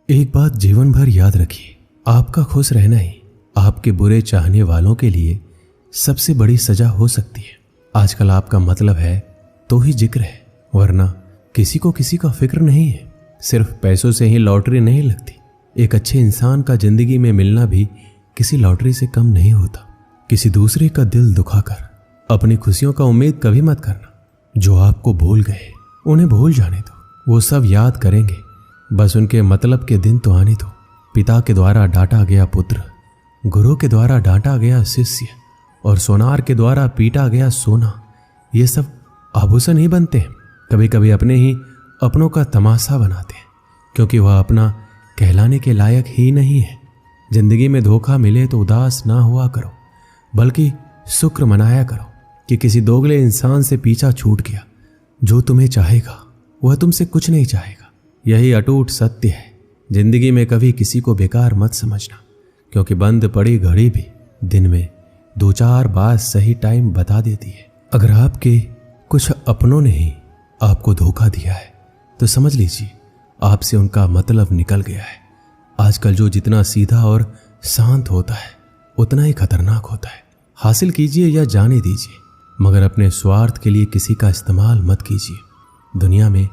एक बात जीवन भर याद रखिए, आपका खुश रहना ही आपके बुरे चाहने वालों के लिए सबसे बड़ी सजा हो सकती है। आजकल आपका मतलब है तो ही जिक्र है, वरना किसी को किसी का फिक्र नहीं है। सिर्फ पैसों से ही लॉटरी नहीं लगती। एक अच्छे इंसान का जिंदगी में मिलना भी किसी लॉटरी से कम नहीं होता। किसी दूसरे का दिल दुखाकर अपनी खुशियों का उम्मीद कभी मत करना। जो आपको भूल गए उन्हें भूल जाने दो, वो सब याद करेंगे, बस उनके मतलब के दिन तो आने दो। पिता के द्वारा डांटा गया पुत्र, गुरु के द्वारा डांटा गया शिष्य और सोनार के द्वारा पीटा गया सोना, ये सब आभूषण ही बनते हैं। कभी कभी अपने ही अपनों का तमाशा बनाते हैं, क्योंकि वह अपना कहलाने के लायक ही नहीं है। जिंदगी में धोखा मिले तो उदास ना हुआ करो, बल्कि शुक्र मनाया करो कि किसी दोगले इंसान से पीछा छूट गया। जो तुम्हें चाहेगा वह तुमसे कुछ नहीं चाहेगा, यही अटूट सत्य है। जिंदगी में कभी किसी को बेकार मत समझना, क्योंकि बंद पड़ी घड़ी भी दिन में 2-4 बार सही टाइम बता देती है। अगर आपके कुछ अपनों ने ही आपको धोखा दिया है तो समझ लीजिए आपसे उनका मतलब निकल गया है। आजकल जो जितना सीधा और शांत होता है उतना ही खतरनाक होता है। हासिल कीजिए या जाने दीजिए, मगर अपने स्वार्थ के लिए किसी का इस्तेमाल मत कीजिए। दुनिया में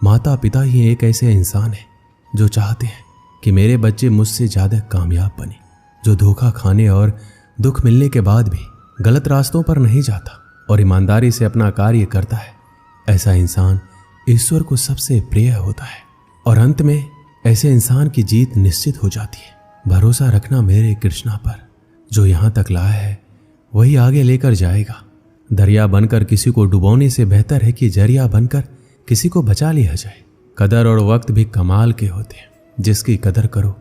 माता पिता ही एक ऐसे इंसान है जो चाहते हैं कि मेरे बच्चे मुझसे ज़्यादा कामयाब बने, जो धोखा खाने और दुख मिलने के बाद भी गलत रास्तों पर नहीं जाता और ईमानदारी से अपना कार्य करता है। ऐसा इंसान ईश्वर को सबसे प्रिय होता है और अंत में ऐसे इंसान की जीत निश्चित हो जाती है। भरोसा रखना मेरे कृष्णा पर, जो यहाँ तक लाया है वही आगे लेकर जाएगा। दरिया बनकर किसी को डुबोने से बेहतर है कि जरिया बनकर किसी को बचा लिया जाए। कदर और वक्त भी कमाल के होते हैं। जिसकी कदर करो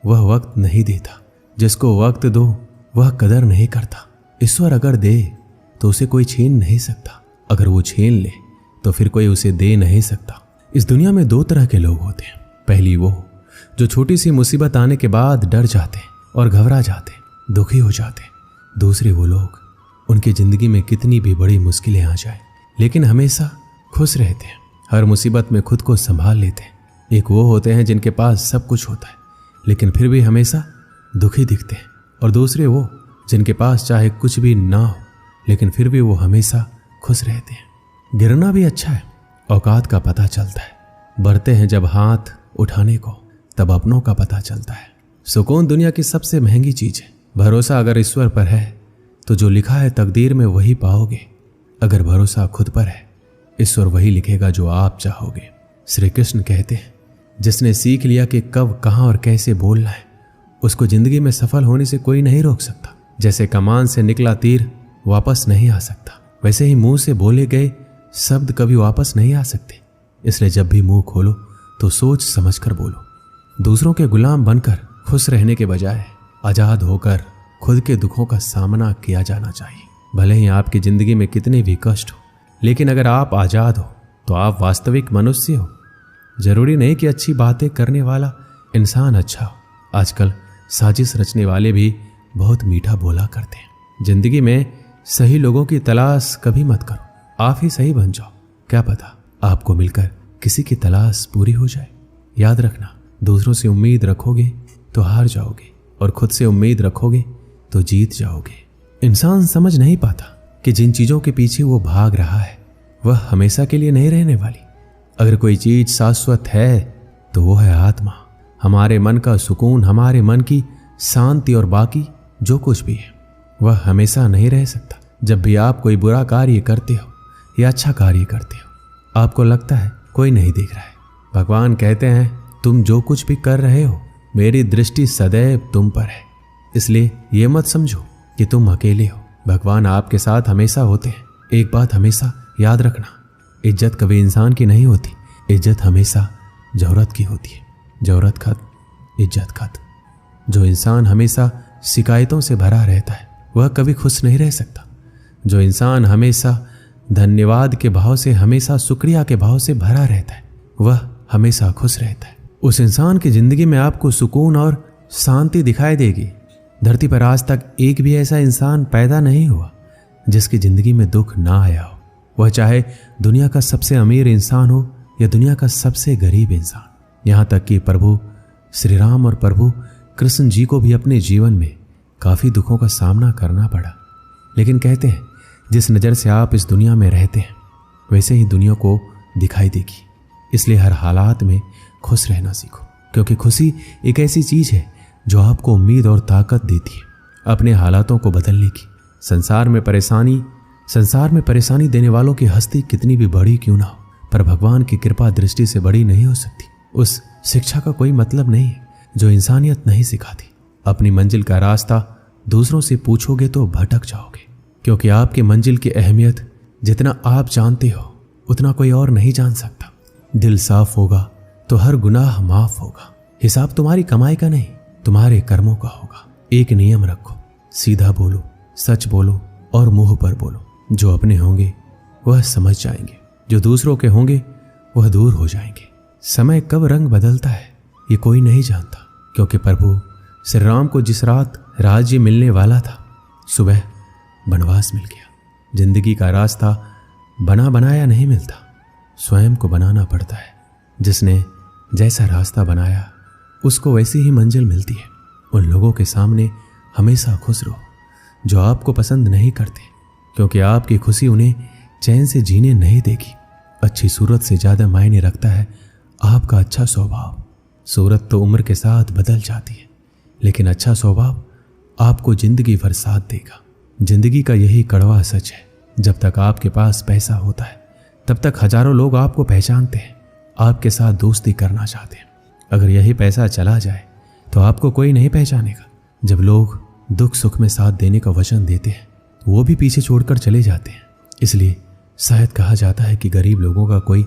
वह वक्त नहीं देता, जिसको वक्त दो वह कदर नहीं करता। ईश्वर अगर दे तो उसे कोई छीन नहीं सकता, अगर वो छीन ले तो फिर कोई उसे दे नहीं सकता। इस दुनिया में 2 तरह के लोग होते हैं। पहली वो जो छोटी सी मुसीबत आने के बाद डर जाते और घबरा जाते, दुखी हो जाते। दूसरे वो लोग उनकी जिंदगी में कितनी भी बड़ी मुश्किलें आ जाए लेकिन हमेशा खुश रहते हैं, हर मुसीबत में खुद को संभाल लेते हैं। एक वो होते हैं जिनके पास सब कुछ होता है लेकिन फिर भी हमेशा दुखी दिखते हैं, और दूसरे वो जिनके पास चाहे कुछ भी ना हो लेकिन फिर भी वो हमेशा खुश रहते हैं। गिरना भी अच्छा है, औकात का पता चलता है। बढ़ते हैं जब हाथ उठाने को तब अपनों का पता चलता है। सुकून दुनिया की सबसे महंगी चीज है। भरोसा अगर ईश्वर पर है तो जो लिखा है तकदीर में वही पाओगे। अगर भरोसा खुद पर है, ईश्वर वही लिखेगा जो आप चाहोगे। श्री कृष्ण कहते हैं, जिसने सीख लिया कि कब, कहाँ और कैसे बोलना है, उसको जिंदगी में सफल होने से कोई नहीं रोक सकता। जैसे कमान से निकला तीर वापस नहीं आ सकता, वैसे ही मुंह से बोले गए शब्द कभी वापस नहीं आ सकते। इसलिए जब भी मुंह खोलो तो सोच समझ कर बोलो। दूसरों के गुलाम बनकर खुश रहने के बजाय आजाद होकर खुद के दुखों का सामना किया जाना चाहिए। भले ही आपकी जिंदगी में कितने भी कष्ट हो, लेकिन अगर आप आजाद हो तो आप वास्तविक मनुष्य हो। जरूरी नहीं कि अच्छी बातें करने वाला इंसान अच्छा हो। आजकल साजिश रचने वाले भी बहुत मीठा बोला करते हैं। जिंदगी में सही लोगों की तलाश कभी मत करो, आप ही सही बन जाओ। क्या पता आपको मिलकर किसी की तलाश पूरी हो जाए। याद रखना, दूसरों से उम्मीद रखोगे तो हार जाओगे और खुद से उम्मीद रखोगे तो जीत जाओगे। इंसान समझ नहीं पाता कि जिन चीजों के पीछे वो भाग रहा है वह हमेशा के लिए नहीं रहने वाली। अगर कोई चीज शाश्वत है तो वो है आत्मा, हमारे मन का सुकून, हमारे मन की शांति, और बाकी जो कुछ भी है वह हमेशा नहीं रह सकता। जब भी आप कोई बुरा कार्य करते हो या अच्छा कार्य करते हो, आपको लगता है कोई नहीं देख रहा है। भगवान कहते हैं, तुम जो कुछ भी कर रहे हो मेरी दृष्टि सदैव तुम पर है, इसलिए ये मत समझो कि तुम अकेले हो। भगवान आपके साथ हमेशा होते हैं। एक बात हमेशा याद रखना, इज्जत कभी इंसान की नहीं होती, इज्जत हमेशा जरूरत की होती है। जरूरत खत्म, इज्जत खत्म। जो इंसान हमेशा शिकायतों से भरा रहता है वह कभी खुश नहीं रह सकता। जो इंसान हमेशा धन्यवाद के भाव से, हमेशा शुक्रिया के भाव से भरा रहता है वह हमेशा खुश रहता है। उस इंसान की जिंदगी में आपको सुकून और शांति दिखाई देगी। धरती पर आज तक एक भी ऐसा इंसान पैदा नहीं हुआ जिसकी जिंदगी में दुख ना आया हो, वह चाहे दुनिया का सबसे अमीर इंसान हो या दुनिया का सबसे गरीब इंसान। यहाँ तक कि प्रभु श्री राम और प्रभु कृष्ण जी को भी अपने जीवन में काफी दुखों का सामना करना पड़ा, लेकिन कहते हैं जिस नज़र से आप इस दुनिया में रहते हैं वैसे ही दुनिया को दिखाई देगी। इसलिए हर हालात में खुश रहना सीखो, क्योंकि खुशी एक ऐसी चीज है जो आपको उम्मीद और ताकत देती है अपने हालातों को बदलने की। संसार में परेशानी देने वालों की हस्ती कितनी भी बड़ी क्यों ना हो, पर भगवान की कृपा दृष्टि से बड़ी नहीं हो सकती। उस शिक्षा का कोई मतलब नहीं है जो इंसानियत नहीं सिखाती। अपनी मंजिल का रास्ता दूसरों से पूछोगे तो भटक जाओगे, क्योंकि आपकी मंजिल की अहमियत जितना आप जानते हो उतना कोई और नहीं जान सकता। दिल साफ होगा तो हर गुनाह माफ होगा। हिसाब तुम्हारी कमाई का नहीं, तुम्हारे कर्मों का होगा। एक नियम रखो, सीधा बोलो, सच बोलो और मुंह पर बोलो। जो अपने होंगे वह समझ जाएंगे, जो दूसरों के होंगे वह दूर हो जाएंगे। समय कब रंग बदलता है ये कोई नहीं जानता, क्योंकि प्रभु श्री राम को जिस रात राज्य मिलने वाला था सुबह वनवास मिल गया। जिंदगी का रास्ता बना बनाया नहीं मिलता, स्वयं को बनाना पड़ता है। जिसने जैसा रास्ता बनाया उसको वैसी ही मंजिल मिलती है। उन लोगों के सामने हमेशा खुश रहो जो आपको पसंद नहीं करते, क्योंकि आपकी खुशी उन्हें चैन से जीने नहीं देगी। अच्छी सूरत से ज़्यादा मायने रखता है आपका अच्छा स्वभाव। सूरत तो उम्र के साथ बदल जाती है, लेकिन अच्छा स्वभाव आपको जिंदगी भर साथ देगा। जिंदगी का यही कड़वा सच है, जब तक आपके पास पैसा होता है तब तक हजारों लोग आपको पहचानते हैं, आपके साथ दोस्ती करना चाहते हैं। अगर यही पैसा चला जाए तो आपको कोई नहीं पहचानेगा। जब लोग दुख सुख में साथ देने का वचन देते हैं वो भी पीछे छोड़कर चले जाते हैं। इसलिए शायद कहा जाता है कि गरीब लोगों का कोई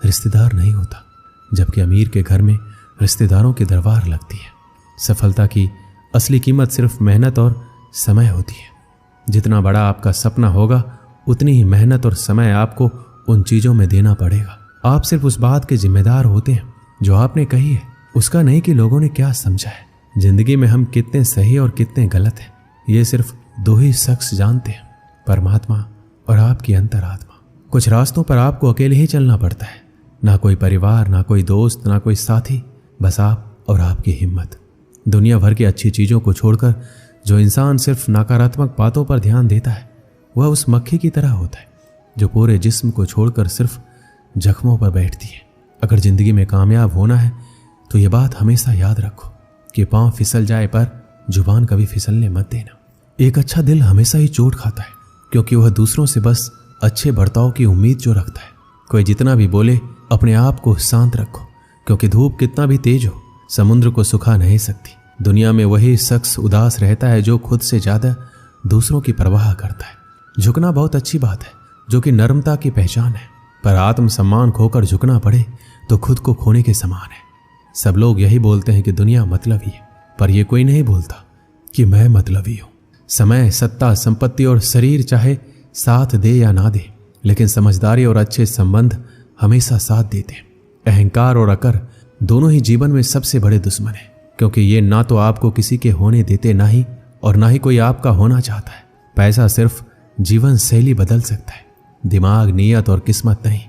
रिश्तेदार नहीं होता, जबकि अमीर के घर में रिश्तेदारों की दरबार लगती है। सफलता की असली कीमत सिर्फ मेहनत और समय होती है। जितना बड़ा आपका सपना होगा उतनी ही मेहनत और समय आपको उन चीज़ों में देना पड़ेगा। आप सिर्फ उस बात के जिम्मेदार होते हैं जो आपने कही है, उसका नहीं कि लोगों ने क्या समझा है। जिंदगी में हम कितने सही और कितने गलत हैं ये सिर्फ दो ही शख्स जानते हैं, परमात्मा और आपकी अंतरात्मा। कुछ रास्तों पर आपको अकेले ही चलना पड़ता है, ना कोई परिवार, ना कोई दोस्त, ना कोई साथी, बस आप और आपकी हिम्मत। दुनिया भर की अच्छी चीज़ों को छोड़कर जो इंसान सिर्फ नकारात्मक बातों पर ध्यान देता है वह उस मक्खी की तरह होता है जो पूरे जिस्म को छोड़कर सिर्फ जख्मों पर बैठती है। अगर जिंदगी में कामयाब होना है तो ये बात हमेशा याद रखो कि पांव फिसल जाए पर जुबान कभी फिसलने मत देना। एक अच्छा दिल हमेशा ही चोट खाता है, क्योंकि वह दूसरों से बस अच्छे बर्ताव की उम्मीद जो रखता है। कोई जितना भी बोले अपने आप को शांत रखो, क्योंकि धूप कितना भी तेज हो समुद्र को सुखा नहीं सकती। दुनिया में वही शख्स उदास रहता है जो खुद से ज्यादा दूसरों की परवाह करता है। झुकना बहुत अच्छी बात है, जो कि नर्मता की पहचान है, पर आत्मसम्मान खोकर झुकना पड़े तो खुद को खोने के समान है। सब लोग यही बोलते हैं कि दुनिया मतलबी है, पर यह कोई नहीं बोलता कि मैं मतलबी हूं। समय, सत्ता, संपत्ति और शरीर चाहे साथ दे या ना दे, लेकिन समझदारी और अच्छे संबंध हमेशा साथ देते हैं। अहंकार और अकर दोनों ही जीवन में सबसे बड़े दुश्मन हैं, क्योंकि ये ना तो आपको किसी के होने देते ना ही कोई आपका होना चाहता है। पैसा सिर्फ जीवन शैली बदल सकता है, दिमाग, नीयत और किस्मत नहीं।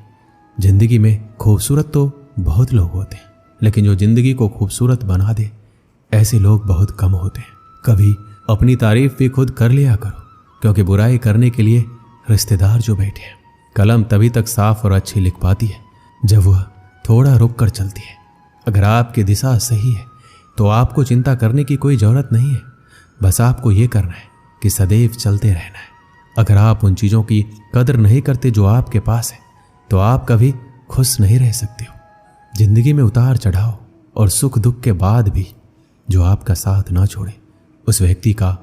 जिंदगी में खूबसूरत तो बहुत लोग होते हैं, लेकिन जो जिंदगी को खूबसूरत बना दे ऐसे लोग बहुत कम होते हैं। कभी अपनी तारीफ भी खुद कर लिया करो, क्योंकि बुराई करने के लिए रिश्तेदार जो बैठे हैं। कलम तभी तक साफ और अच्छी लिख पाती है जब वह थोड़ा रुक कर चलती है। अगर आपकी दिशा सही है तो आपको चिंता करने की कोई जरूरत नहीं है, बस आपको ये करना है कि सदैव चलते रहना है। अगर आप उन चीज़ों की कदर नहीं करते जो आपके पास है तो आप कभी खुश नहीं रह सकते हो। जिंदगी में उतार चढ़ाव और सुख दुख के बाद भी जो आपका साथ ना छोड़े उस व्यक्ति का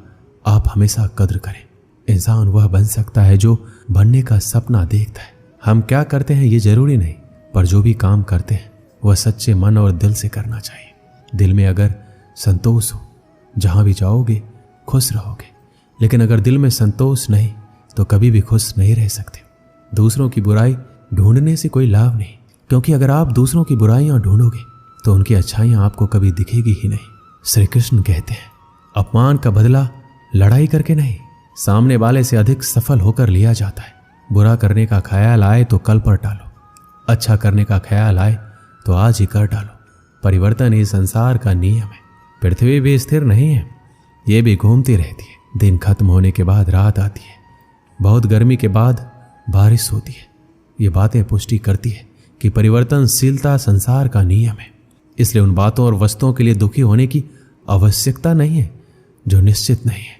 आप हमेशा कद्र करें। इंसान वह बन सकता है जो बनने का सपना देखता है। हम क्या करते हैं ये जरूरी नहीं, पर जो भी काम करते हैं वह सच्चे मन और दिल से करना चाहिए। दिल में अगर संतोष हो, जहां भी जाओगे खुश रहोगे, लेकिन अगर दिल में संतोष नहीं तो कभी भी खुश नहीं रह सकते। दूसरों की बुराई ढूंढने से कोई लाभ नहीं, क्योंकि अगर आप दूसरों की बुराइयां ढूंढोगे तो उनकी अच्छाइयां आपको कभी दिखेगी ही नहीं। श्री कृष्ण कहते हैं, अपमान का बदला लड़ाई करके नहीं, सामने वाले से अधिक सफल होकर लिया जाता है। बुरा करने का ख्याल आए तो कल पर टालो, अच्छा करने का ख्याल आए तो आज ही कर डालो। परिवर्तन ही संसार का नियम है। पृथ्वी भी स्थिर नहीं है, ये भी घूमती रहती है। दिन खत्म होने के बाद रात आती है, बहुत गर्मी के बाद बारिश होती है। ये बातें पुष्टि करती है कि परिवर्तनशीलता संसार का नियम है। इसलिए उन बातों और वस्तुओं के लिए दुखी होने की आवश्यकता नहीं है जो निश्चित नहीं है।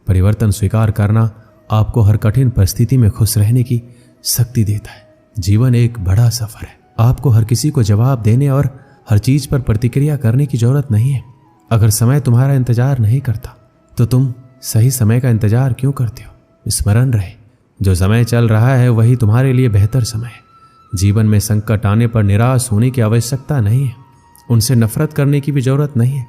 परिवर्तन स्वीकार करना आपको हर कठिन परिस्थिति में खुश रहने की शक्ति देता है। जीवन एक बड़ा सफर है। आपको हर किसी को जवाब देने और हर चीज पर प्रतिक्रिया करने की जरूरत नहीं है। अगर समय तुम्हारा इंतजार नहीं करता तो तुम सही समय का इंतजार क्यों करते हो? स्मरण रहे, जो समय चल रहा है वही तुम्हारे लिए बेहतर समय है। जीवन में संकट आने पर निराश होने की आवश्यकता नहीं है, उनसे नफरत करने की भी जरूरत नहीं है,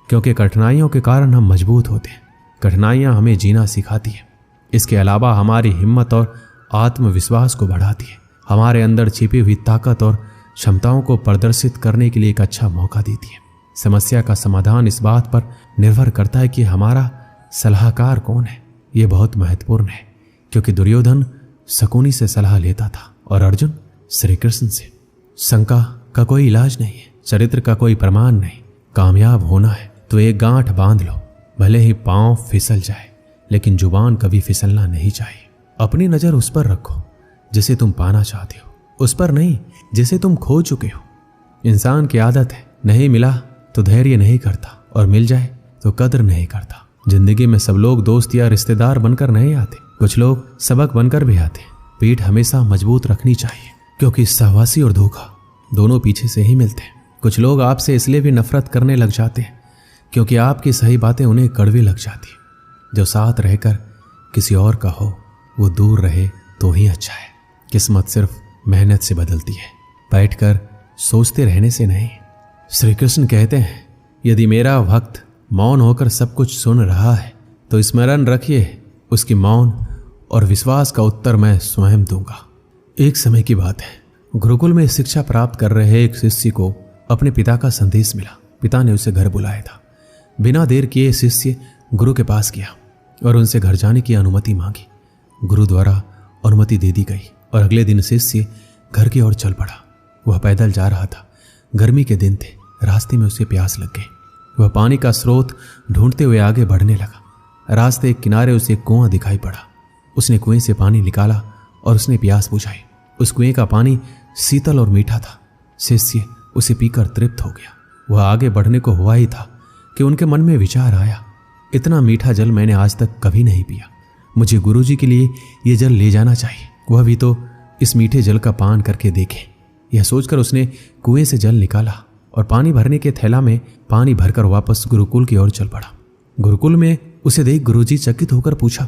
क्योंकि कठिनाइयों के कारण हम मजबूत होते हैं। कठिनाइयां हमें जीना सिखाती है। इसके अलावा हमारी हिम्मत और आत्मविश्वास को बढ़ाती है। हमारे अंदर छिपी हुई ताकत और क्षमताओं को प्रदर्शित करने के लिए एक अच्छा मौका देती है। समस्या का समाधान इस बात पर निर्भर करता है कि हमारा सलाहकार कौन है। यह बहुत महत्वपूर्ण है, क्योंकि दुर्योधन शकुनी से सलाह लेता था और अर्जुन श्री कृष्ण से। शंका का कोई इलाज नहीं है, चरित्र का कोई प्रमाण नहीं। कामयाब होना है तो एक गांठ बांध लो, भले ही पांव फिसल जाए, लेकिन जुबान कभी फिसलना नहीं चाहिए। अपनी नजर उस पर रखो जिसे तुम पाना चाहते हो, उस पर नहीं जिसे तुम खो चुके हो। इंसान की आदत है, नहीं मिला तो धैर्य नहीं करता और मिल जाए तो कद्र नहीं करता। जिंदगी में सब लोग दोस्त या रिश्तेदार बनकर नहीं आते, कुछ लोग सबक बनकर भी आते। पीठ हमेशा मजबूत रखनी चाहिए, क्योंकि सहवासी और धोखा दोनों पीछे से ही मिलते हैं। कुछ लोग आपसे इसलिए भी नफरत करने लग जाते हैं क्योंकि आपकी सही बातें उन्हें कड़वी लग जाती है। जो साथ रहकर किसी और का हो वो दूर रहे तो ही अच्छा है। किस्मत सिर्फ मेहनत से बदलती है, बैठकर सोचते रहने से नहीं। श्री कृष्ण कहते हैं, यदि मेरा भक्त मौन होकर सब कुछ सुन रहा है तो स्मरण रखिए, उसकी मौन और विश्वास का उत्तर मैं स्वयं दूंगा। एक समय की बात है, गुरुकुल में शिक्षा प्राप्त कर रहे एक शिष्य को अपने पिता का संदेश मिला। पिता ने उसे घर बुलाया था। बिना देर किए शिष्य गुरु के पास गया और उनसे घर जाने की अनुमति मांगी। गुरु द्वारा अनुमति दे दी गई और अगले दिन शिष्य घर की ओर चल पड़ा। वह पैदल जा रहा था। गर्मी के दिन थे, रास्ते में उसे प्यास लग गई। वह पानी का स्रोत ढूंढते हुए आगे बढ़ने लगा। रास्ते के किनारे उसे एक कुआं दिखाई पड़ा। उसने कुएं से पानी निकाला और उसने प्यास बुझाई। उस कुएं का पानी शीतल और मीठा था। शिष्य उसे पीकर तृप्त हो गया। वह आगे बढ़ने को हुआ ही था कि उनके मन में विचार आया, इतना मीठा जल मैंने आज तक कभी नहीं पिया। मुझे गुरुजी के लिए यह जल ले जाना चाहिए, वह भी तो इस मीठे जल का पान करके देखे। यह सोचकर उसने कुएं से जल निकाला और पानी भरने के थैला में पानी भरकर वापस गुरुकुल की ओर चल पड़ा। गुरुकुल में उसे देख गुरुजी चकित होकर पूछा,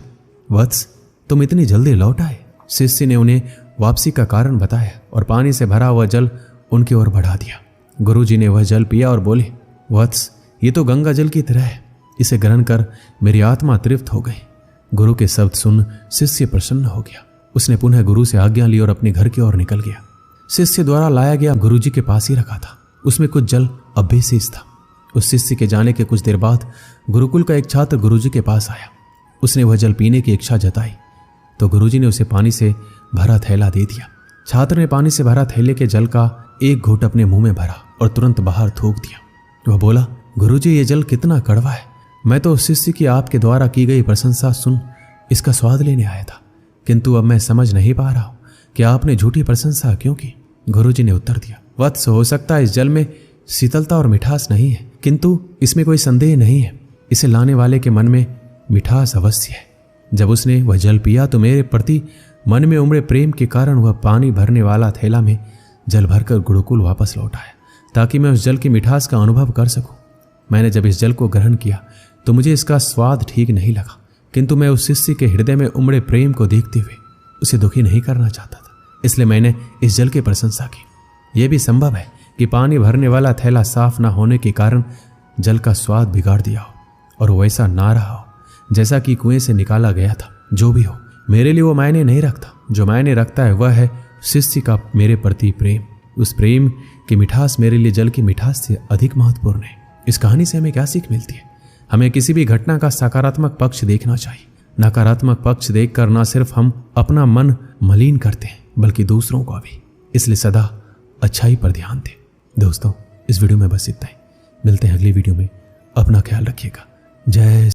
वत्स तुम इतनी जल्दी लौट आए? शिष्य ने उन्हें वापसी का कारण बताया और पानी से भरा हुआ जल उनकी ओर बढ़ा दिया। गुरुजी ने वह जल पिया और बोले, वत्स ये तो गंगा जल की तरह है, इसे ग्रहण कर मेरी आत्मा तृप्त हो गई। गुरु के शब्द सुन शिष्य प्रसन्न हो गया। उसने पुनः गुरु से आज्ञा ली और अपने घर की ओर निकल गया। शिष्य द्वारा लाया गया गुरुजी के पास ही रखा था। उसमें कुछ जल अब भी शेष था। उस शिष्य के जाने के कुछ देर बाद गुरुकुल का एक छात्र गुरुजी के पास आया। उसने वह जल पीने की इच्छा जताई तो गुरुजी ने उसे पानी से भरा थैला दे दिया। छात्र ने पानी से भरा थैले के जल का एक घूंट अपने मुंह में भरा और तुरंत बाहर थूक दिया। वह बोला, गुरुजी ये जल कितना कड़वा है। मैं तो उस शिष्य की आपके द्वारा की गई प्रशंसा सुन इसका स्वाद लेने आया था, किंतु अब मैं समझ नहीं पा रहा हूं कि आपने झूठी प्रशंसा क्यों की। गुरुजी ने उत्तर दिया, वत्स हो सकता है इस जल में शीतलता और मिठास नहीं है, किंतु इसमें कोई संदेह नहीं है, इसे लाने वाले के मन में मिठास अवश्य है। जब उसने वह जल पिया तो मेरे प्रति मन में उमड़े प्रेम के कारण वह पानी भरने वाला थैला में जल भरकर गुरुकुल वापस लौट आया, ताकि मैं उस जल की मिठास का अनुभव कर सकूं। मैंने जब इस जल को ग्रहण किया तो मुझे इसका स्वाद ठीक नहीं लगा, किंतु मैं उस शिष्य के हृदय में उमड़े प्रेम को देखते हुए उसे दुखी नहीं करना चाहता था, इसलिए मैंने इस जल की प्रशंसा की। यह भी संभव है कि पानी भरने वाला थैला साफ ना होने के कारण जल का स्वाद बिगाड़ दिया हो और वैसा ना रहा हो जैसा कि कुएं से निकाला गया था। जो भी हो, मेरे लिए वो मायने नहीं रखता। जो मायने रखता है वह है शिष्य का मेरे प्रति प्रेम। उस प्रेम की मिठास मेरे लिए जल की मिठास से अधिक महत्वपूर्ण है। इस कहानी से हमें क्या सीख मिलती है? हमें किसी भी घटना का सकारात्मक पक्ष देखना चाहिए। नकारात्मक पक्ष देखकर न सिर्फ हम अपना मन मलिन करते हैं बल्कि दूसरों को भी। इसलिए सदा अच्छाई पर ध्यान दें। दोस्तों, इस वीडियो में बस इतना ही। मिलते हैं अगली वीडियो में। अपना ख्याल रखिएगा। जय